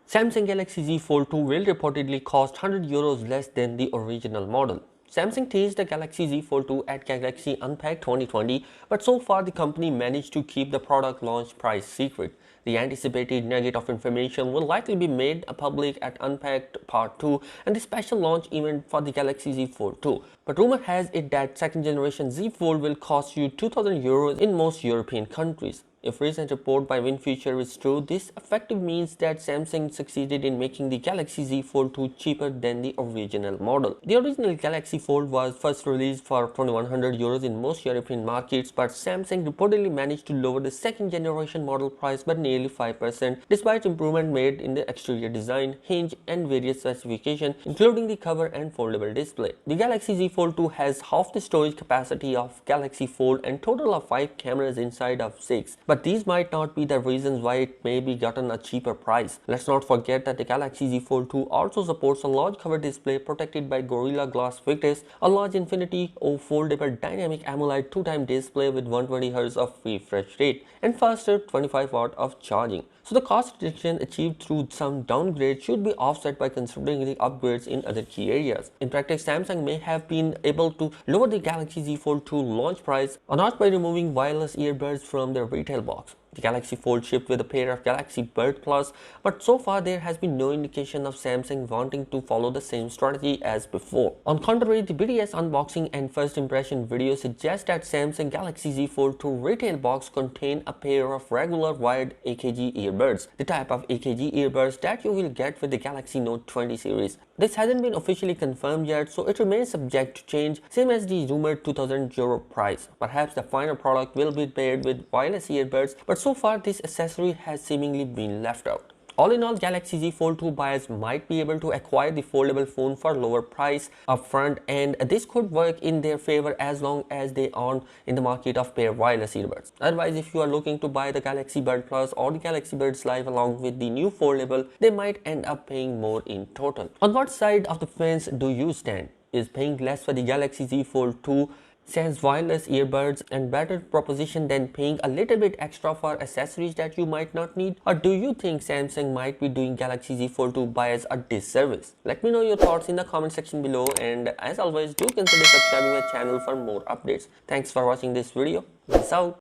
Samsung Galaxy Z Fold 2 will reportedly cost €100 less than the original model. Samsung teased the Galaxy Z Fold 2 at Galaxy Unpacked 2020, but so far the company managed to keep the product launch price secret. The anticipated nugget of information will likely be made public at Unpacked Part 2 and the special launch event for the Galaxy Z Fold 2. But rumor has it that second generation Z Fold will cost you €2,000 in most European countries. If recent report by WinFuture is true, this effectively means that Samsung succeeded in making the Galaxy Z Fold 2 cheaper than the original model. The original Galaxy Fold was first released for €2,100 in most European markets, but Samsung reportedly managed to lower the second generation model price by nearly 5% despite improvement made in the exterior design, hinge and various specifications including the cover and foldable display. The Galaxy Z Fold 2 has half the storage capacity of Galaxy Fold and total of 5 cameras inside of 6. But these might not be the reasons why it may be gotten a cheaper price. Let's not forget that the Galaxy Z Fold 2 also supports a large cover display protected by Gorilla Glass Victus, a large infinity or foldable dynamic AMOLED 2-time display with 120Hz of refresh rate and faster 25W of charging. So the cost reduction achieved through some downgrade should be offset by considering the upgrades in other key areas. In practice, Samsung may have been able to lower the Galaxy Z Fold 2 launch price or not by removing wireless earbuds from their retail box. The Galaxy Fold shipped with a pair of Galaxy Buds Plus, but so far there has been no indication of Samsung wanting to follow the same strategy as before. On contrary, the BTS unboxing and first impression video suggest that Samsung Galaxy Z Fold 2 retail box contain a pair of regular wired AKG earbuds, the type of AKG earbuds that you will get with the Galaxy Note 20 series. This hasn't been officially confirmed yet, so it remains subject to change, same as the rumored €2,000 price. Perhaps the final product will be paired with wireless earbuds, but so far this accessory has seemingly been left out. All in all, Galaxy Z Fold 2 buyers might be able to acquire the foldable phone for lower price upfront, and this could work in their favor as long as they aren't in the market of pair wireless earbuds. Otherwise, if you are looking to buy the Galaxy Buds Plus or the Galaxy Buds Live along with the new foldable, they might end up paying more in total. On what side of the fence do you stand? Is paying less for the Galaxy Z Fold 2 sans wireless earbuds and better proposition than paying a little bit extra for accessories that you might not need? Or do you think Samsung might be doing Galaxy Z Fold 2 buyers a disservice? Let me know your thoughts in the comment section below, and as always, do consider subscribing my channel for more updates. Thanks for watching this video. Peace out.